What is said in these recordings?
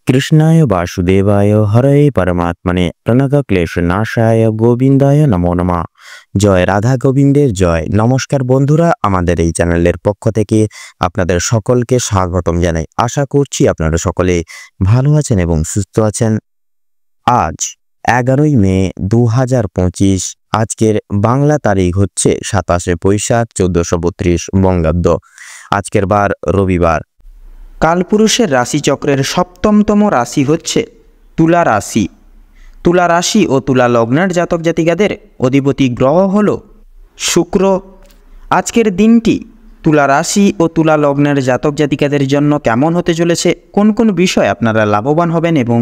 কৃষ্ণায় বাসুদেবায় হরে পরমাত্মনে প্রণতক্লেশনাশায় গোবিন্দায় নমো নমঃ। জয় রাধা গোবিন্দের জয়। নমস্কার বন্ধুরা, আমাদের এই চ্যানেলের পক্ষ থেকে আপনাদের সকলকে স্বাগতম জানাই। আশা করছি আপনারা সকলে ভালো আছেন এবং সুস্থ আছেন। আজ 11ই মে 2025, আজকের বাংলা তারিখ হচ্ছে 27শে বৈশাখ 1432 বঙ্গাব্দ। আজকের বার রবিবার। কালপুরুষের রাশিচক্রের সপ্তমতম রাশি হচ্ছে তুলা রাশি। তুলা রাশি ও তুলা লগ্নের জাতক জাতিকাদের অধিপতি গ্রহ হল শুক্র। আজকের দিনটি তুলা রাশি ও তুলা লগ্নের জাতক জাতিকাদের জন্য কেমন হতে চলেছে, কোন কোন বিষয় আপনারা লাভবান হবেন এবং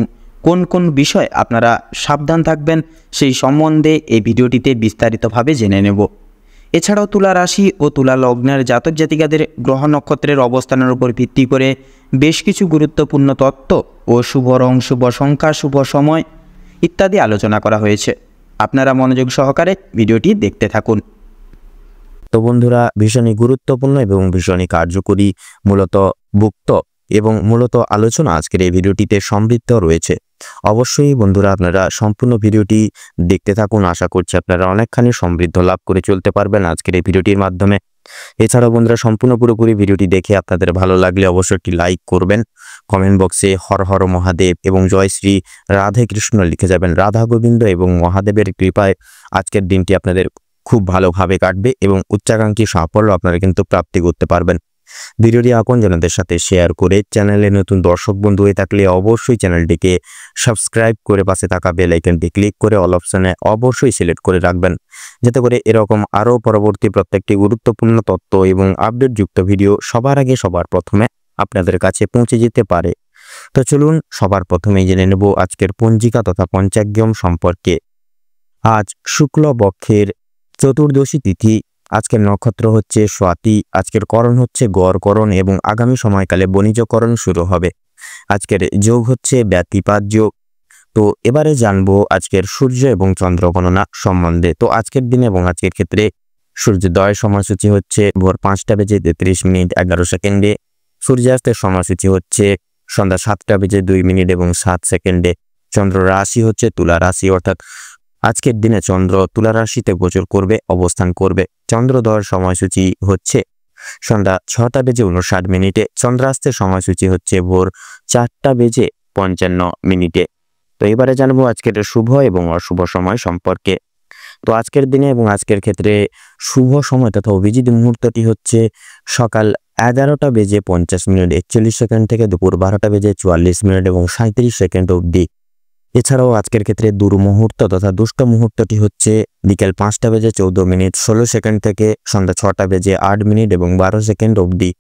কোন কোন বিষয় আপনারা সাবধান থাকবেন, সেই সম্বন্ধে এই ভিডিওটিতে বিস্তারিতভাবে জেনে নেব। এছাড়াও তুলা রাশি ও তুলা লগ্নের জাতক জাতিকাদের গ্রহ নক্ষত্রের অবস্থানের উপর ভিত্তি করে বেশ কিছু গুরুত্বপূর্ণ তত্ত্ব ও শুভ রং, শুভ সংখ্যা, শুভ সময় ইত্যাদি আলোচনা করা হয়েছে। আপনারা মনোযোগ সহকারে ভিডিওটি দেখতে থাকুন। তো বন্ধুরা, ভীষণই গুরুত্বপূর্ণ এবং ভীষণই কার্যকরী মূলত আলোচনা আজকের এই ভিডিওটিতে সমৃদ্ধ রয়েছে। অবশ্যই বন্ধুরা আপনারা সম্পূর্ণ ভিডিওটি দেখতে থাকুন। আশা করছি আপনারা অনেকখানি সমৃদ্ধ লাভ করে চলতে পারবেন আজকের এই ভিডিওটির মাধ্যমে। এছাড়াও বন্ধুরা সম্পূর্ণ পুরোপুরি ভিডিওটি দেখে আপনাদের ভালো লাগলে অবশ্যই একটি লাইক করবেন। কমেন্ট বক্সে হর হর মহাদেব এবং জয় শ্রী রাধে কৃষ্ণ লিখে যাবেন। রাধা গোবিন্দ এবং মহাদেবের কৃপায় আজকের দিনটি আপনাদের খুব ভালোভাবে কাটবে এবং উচ্চাকাঙ্ক্ষী সাফল্য আপনারা কিন্তু প্রাপ্তি করতে পারবেন। ভিডিওটি আপনজনদের সাথে শেয়ার করে চ্যানেলে নতুন দর্শক বন্ধু হয়ে থাকলে অবশ্যই চ্যানেলটিকে সাবস্ক্রাইব করে পাশে থাকা বেল আইকনটি ক্লিক করে অল অপশনে অবশ্যই সিলেক্ট করে রাখবেন, যাতে করে এরকম আরও পরবর্তী প্রত্যেকটি গুরুত্বপূর্ণ তথ্য এবং আপডেটযুক্ত ভিডিও সবার আগে সবার প্রথমে আপনাদের কাছে পৌঁছে যেতে পারে। তো চলুন সবার প্রথমেই জেনে নেব আজকের পঞ্জিকা তথা পঞ্চাঙ্গম সম্পর্কে। আজ শুক্লপক্ষের চতুর্দশী তিথি। আজকের নক্ষত্র হচ্ছে স্বাতি। আজকের করণ হচ্ছে গড়করণ এবং আগামী সময়কালে বণিজকরণ শুরু হবে। আজকের যোগ হচ্ছে ব্যতিপাত যোগ। তো এবারে জানবো আজকের সূর্য এবং চন্দ্র গণনা সম্বন্ধে। তো আজকের দিনে এবং আজকের ক্ষেত্রে সূর্যোদয় সময়সূচি হচ্ছে ভোর 5:33:11 সূর্যাস্তের সময়সূচি হচ্ছে সন্ধ্যা 7:02 এবং 7 চন্দ্র রাশি হচ্ছে তুলা রাশি, অর্থাৎ আজকের দিনে চন্দ্র তুলা রাশিতে গোচর করবে, অবস্থান করবে। চন্দ্রোদয়ের সময়সূচি হচ্ছে সন্ধ্যা 6:59। চন্দ্রাস্তের সময়সূচি হচ্ছে ভোর 4:55। তো এবারে জানবো আজকের শুভ এবং অশুভ সময় সম্পর্কে। তো আজকের দিনে এবং আজকের ক্ষেত্রে শুভ সময় তথা অভিজিৎ মুহূর্তটি হচ্ছে সকাল 11:50 থেকে দুপুর 12:44 এবং 37 অবধি। এছাড়াও আজকের ক্ষেত্রে দুর্মুহূর্ত তথা দুষ্ট মুহূর্তটি হচ্ছে বিকেল 5:14 থেকে সন্ধ্যা 6:08 এবং 12 অবধি।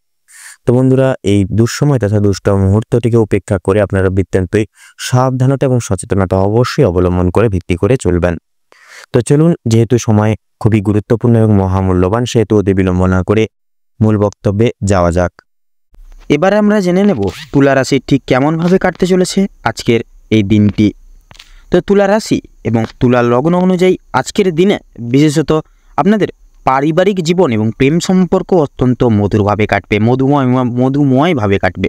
তো বন্ধুরা, এই দুঃসময় তথা দুষ্ট মুহূর্তটিকে উপেক্ষা করে আপনারা বৃত্তান্তই সাবধানতা এবং সচেতনতা অবশ্যই অবলম্বন করে ভিত্তি করে চলবেন। তো চলুন, যেহেতু সময় খুবই গুরুত্বপূর্ণ এবং মহামূল্যবান, সেহেতু অতি বিলম্ব না করে মূল বক্তব্যে যাওয়া যাক। এবারে আমরা জেনে নেব তুলা রাশি ঠিক কেমনভাবে কাটতে চলেছে আজকের এই দিনটি। তো তুলা রাশি এবং তুলা লগ্ন অনুযায়ী আজকের দিনে বিশেষত আপনাদের পারিবারিক জীবন এবং প্রেম সম্পর্ক অত্যন্ত মধুরভাবে কাটবে, মধুময়ভাবে কাটবে।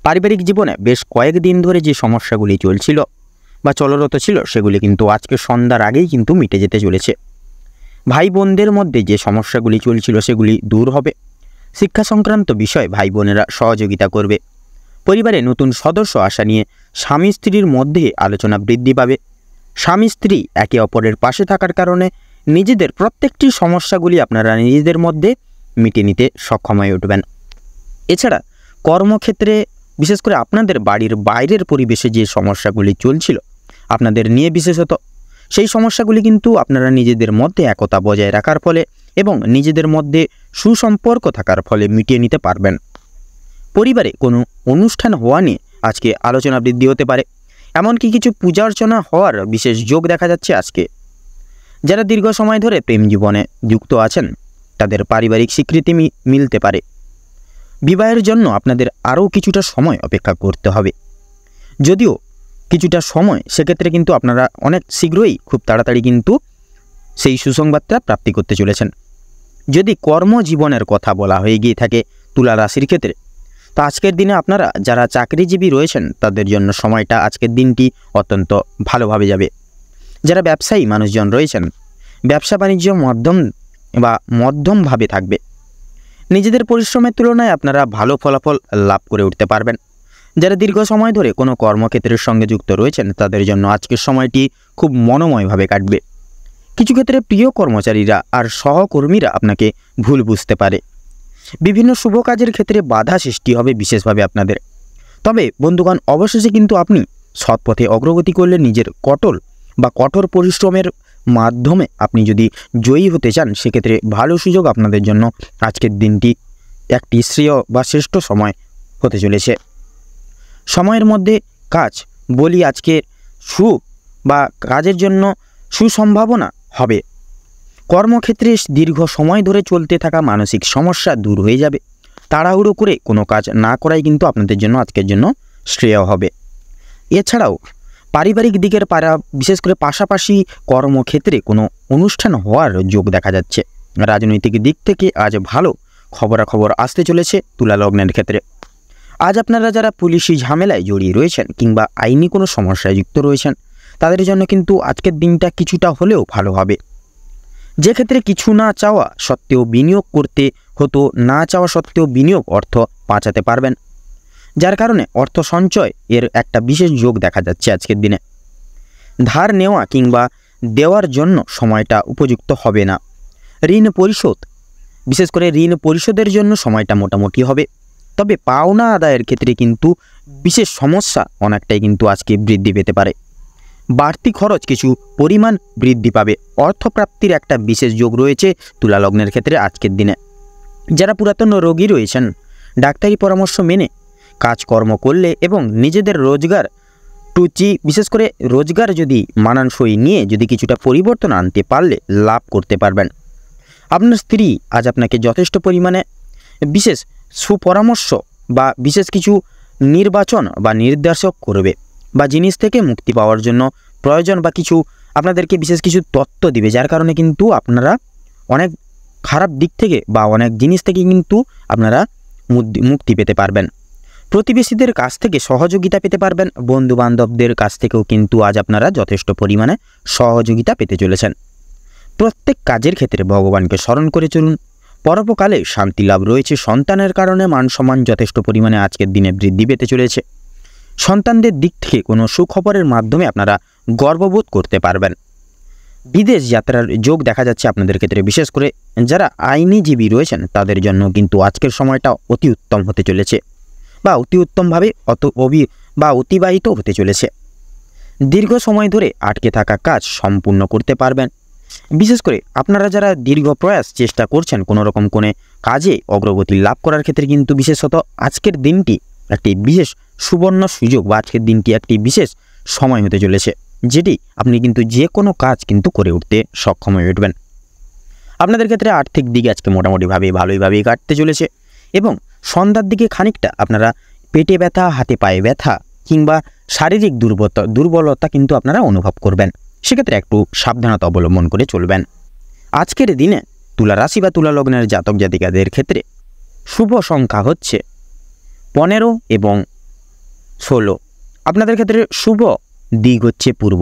পারিবারিক জীবনে বেশ কয়েকদিন ধরে যে সমস্যাগুলি চলছিল বা চলরত ছিল, সেগুলি কিন্তু আজকে সন্ধ্যার আগেই কিন্তু মিটে যেতে চলেছে। ভাই বোনদের মধ্যে যে সমস্যাগুলি চলছিল সেগুলি দূর হবে। শিক্ষা সংক্রান্ত বিষয়ে ভাই বোনেরা সহযোগিতা করবে। পরিবারে নতুন সদস্য আসা নিয়ে স্বামী স্ত্রীর মধ্যে আলোচনা বৃদ্ধি পাবে। স্বামী স্ত্রী একে অপরের পাশে থাকার কারণে নিজেদের প্রত্যেকটি সমস্যাগুলি আপনারা নিজেদের মধ্যে মিটিয়ে নিতে সক্ষম হয়ে উঠবেন। এছাড়া কর্মক্ষেত্রে বিশেষ করে আপনাদের বাড়ির বাইরের পরিবেশে যে সমস্যাগুলি চলছিল আপনাদের নিয়ে বিশেষত, সেই সমস্যাগুলি কিন্তু আপনারা নিজেদের মধ্যে একতা বজায় রাখার ফলে এবং নিজেদের মধ্যে সুসম্পর্ক থাকার ফলে মিটিয়ে নিতে পারবেন। পরিবারে কোনো অনুষ্ঠান হওয়া নিয়ে আজকে আলোচনা বৃদ্ধি হতে পারে। এমনকি কিছু পূজা অর্চনা হওয়ার বিশেষ যোগ দেখা যাচ্ছে আজকে। যারা দীর্ঘ সময় ধরে প্রেম জীবনে যুক্ত আছেন তাদের পারিবারিক স্বীকৃতি মিলতে পারে। বিবাহের জন্য আপনাদের আরও কিছুটা সময় অপেক্ষা করতে হবে। যদিও কিছুটা সময়, সেক্ষেত্রে কিন্তু আপনারা অনেক শীঘ্রই খুব তাড়াতাড়ি কিন্তু সেই সুসংবাদটা প্রাপ্তি করতে চলেছেন। যদি কর্মজীবনের কথা বলা হয়ে গিয়ে থাকে তুলা রাশির ক্ষেত্রে, তো আজকের দিনে আপনারা যারা চাকরিজীবী রয়েছেন তাদের জন্য সময়টা আজকের দিনটি অত্যন্ত ভালোভাবে যাবে। যারা ব্যবসায়ী মানুষজন রয়েছেন, ব্যবসা বাণিজ্য মধ্যমভাবে থাকবে। নিজেদের পরিশ্রমের তুলনায় আপনারা ভালো ফলাফল লাভ করে উঠতে পারবেন। যারা দীর্ঘ সময় ধরে কোনো কর্মক্ষেত্রের সঙ্গে যুক্ত রয়েছেন তাদের জন্য আজকের সময়টি খুব মনোময়ভাবে কাটবে। কিছু ক্ষেত্রে প্রিয় কর্মচারীরা আর সহকর্মীরা আপনাকে ভুল বুঝতে পারে। বিভিন্ন শুভ কাজের ক্ষেত্রে বাধা সৃষ্টি হবে বিশেষভাবে আপনাদের। তবে বন্ধুগণ, অবশেষে কিন্তু আপনি সৎপথে অগ্রগতি করলে নিজের কঠোর পরিশ্রমের মাধ্যমে আপনি যদি জয়ী হতে চান, সেক্ষেত্রে ভালো সুযোগ আপনাদের জন্য আজকের দিনটি একটি শ্রেয় বা শ্রেষ্ঠ সময় হতে চলেছে। সময়ের মধ্যে কাজ বলি আজকের কাজের জন্য সুসম্ভাবনা হবে। কর্মক্ষেত্রে দীর্ঘ সময় ধরে চলতে থাকা মানসিক সমস্যা দূর হয়ে যাবে। তাড়াহুড়ো করে কোনো কাজ না করাই কিন্তু আপনাদের জন্য আজকের জন্য শ্রেয় হবে। এছাড়াও পারিবারিক দিকের বিশেষ করে পাশাপাশি কর্মক্ষেত্রে কোনো অনুষ্ঠান হওয়ার যোগ দেখা যাচ্ছে। রাজনৈতিক দিক থেকে আজ ভালো খবরাখবর আসতে চলেছে তুলা লগ্নের ক্ষেত্রে। আজ আপনারা যারা পুলিশি ঝামেলায় জড়িয়ে রয়েছেন কিংবা আইনি কোনো সমস্যায় যুক্ত রয়েছেন তাদের জন্য কিন্তু আজকের দিনটা কিছুটা হলেও ভালো হবে। যে ক্ষেত্রে কিছু না চাওয়া সত্ত্বেও বিনিয়োগ করতে হতো, না চাওয়া সত্ত্বেও বিনিয়োগ অর্থ বাঁচাতে পারবেন, যার কারণে অর্থ সঞ্চয় এর একটা বিশেষ যোগ দেখা যাচ্ছে আজকের দিনে। ধার নেওয়া কিংবা দেওয়ার জন্য সময়টা উপযুক্ত হবে না। ঋণ পরিশোধ, বিশেষ করে ঋণ পরিশোধের জন্য সময়টা মোটামুটি হবে। তবে পাওনা আদায়ের ক্ষেত্রে কিন্তু বিশেষ সমস্যা অনেকটাই কিন্তু আজকে বৃদ্ধি পেতে পারে। বাড়তি খরচ কিছু পরিমাণ বৃদ্ধি পাবে। অর্থপ্রাপ্তির একটা বিশেষ যোগ রয়েছে তুলা লগ্নের ক্ষেত্রে আজকের দিনে। যারা পুরাতন রোগী রয়েছেন, ডাক্তারি পরামর্শ মেনে কাজকর্ম করলে এবং নিজেদের বিশেষ করে রোজগার যদি মানানসই নিয়ে যদি কিছুটা পরিবর্তন আনতে পারলে লাভ করতে পারবেন। আপনার স্ত্রী আজ আপনাকে যথেষ্ট পরিমাণে বিশেষ সুপরামর্শ বা বিশেষ কিছু নির্বাচন বা নির্দেশক করবে, বা জিনিস থেকে মুক্তি পাওয়ার জন্য প্রয়োজন বা কিছু আপনাদেরকে বিশেষ কিছু তথ্য দিবে, যার কারণে কিন্তু আপনারা অনেক খারাপ দিক থেকে বা অনেক জিনিস থেকে কিন্তু আপনারা মুক্তি পেতে পারবেন। প্রতিবেশীদের কাছ থেকে সহযোগিতা পেতে পারবেন। বন্ধুবান্ধবদের কাছ থেকেও কিন্তু আজ আপনারা যথেষ্ট পরিমাণে সহযোগিতা পেতে চলেছেন। প্রত্যেক কাজের ক্ষেত্রে ভগবানকে স্মরণ করে চলুন। পরোপকালে শান্তি লাভ রয়েছে। সন্তানের কারণে মান সম্মান যথেষ্ট পরিমাণে আজকের দিনে বৃদ্ধি পেতে চলেছে। সন্তানদের দিক থেকে কোনো সুখবরের মাধ্যমে আপনারা গর্ববোধ করতে পারবেন। বিদেশ যাত্রার যোগ দেখা যাচ্ছে আপনাদের ক্ষেত্রে। বিশেষ করে যারা আইনজীবী রয়েছেন তাদের জন্য কিন্তু আজকের সময়টা অতি উত্তম হতে চলেছে, বা অতি উত্তমভাবে অতিবাহিত হতে চলেছে। দীর্ঘ সময় ধরে আটকে থাকা কাজ সম্পূর্ণ করতে পারবেন। বিশেষ করে আপনারা যারা দীর্ঘ প্রয়াস চেষ্টা করছেন কোনো রকম কোনো কাজে অগ্রগতি লাভ করার ক্ষেত্রে কিন্তু বিশেষত আজকের দিনটি একটি বিশেষ সুবর্ণ সুযোগ, বা আজকের দিনটি একটি বিশেষ সময় হতে চলেছে, যেটি আপনি কিন্তু যে কোনো কাজ কিন্তু করে উঠতে সক্ষম হয়ে উঠবেন। আপনাদের ক্ষেত্রে আর্থিক দিকে আজকে মোটামুটিভাবে ভালোইভাবেই কাটতে চলেছে, এবং সন্ধ্যার দিকে খানিকটা আপনারা পেটে ব্যথা, হাতে পায়ে ব্যথা কিংবা শারীরিক দুর্বলতা কিন্তু আপনারা অনুভব করবেন। সেক্ষেত্রে একটু সাবধানতা অবলম্বন করে চলবেন। আজকের দিনে তুলা রাশি বা তুলা লগ্নের জাতক জাতিকাদের ক্ষেত্রে শুভ সংখ্যা হচ্ছে 15 এবং 16। আপনাদের ক্ষেত্রে শুভ দিক হচ্ছে পূর্ব।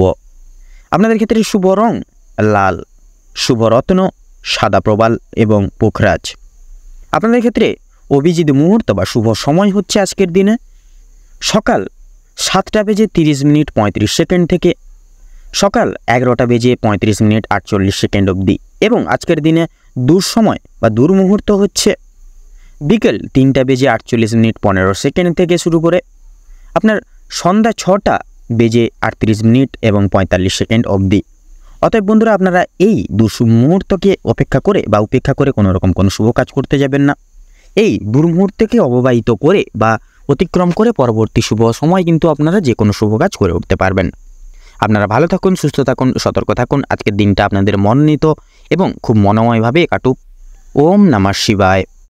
আপনাদের ক্ষেত্রে শুভ রং লাল, শুভ রত্ন সাদা প্রবাল এবং পোখরাজ। আপনাদের ক্ষেত্রে অভিজিৎ মুহূর্ত বা শুভ সময় হচ্ছে আজকের দিনে সকাল 7:30 থেকে সকাল 11:35 অবধি, এবং আজকের দিনে দুঃসময় বা দুর্মুহূর্ত হচ্ছে বিকেল 3:48 থেকে শুরু করে আপনার সন্ধ্যা 6:38 এবং 45 অবধি। অতএব বন্ধুরা, আপনারা এই দুঃমুহূর্তকে উপেক্ষা করে কোনো রকম কোনো শুভ কাজ করতে যাবেন না। এই দুর্মুহূর্তকে অববাহিত করে বা অতিক্রম করে পরবর্তী শুভ সময় কিন্তু আপনারা যে কোনো শুভ কাজ করে উঠতে পারবেন। আপনারা ভালো থাকুন, সুস্থ থাকুন, সতর্ক থাকুন। আজকের দিনটা আপনাদের মনোনীত এবং খুব মনোময়ভাবে কাটুক। ওম নমঃ শিবায়।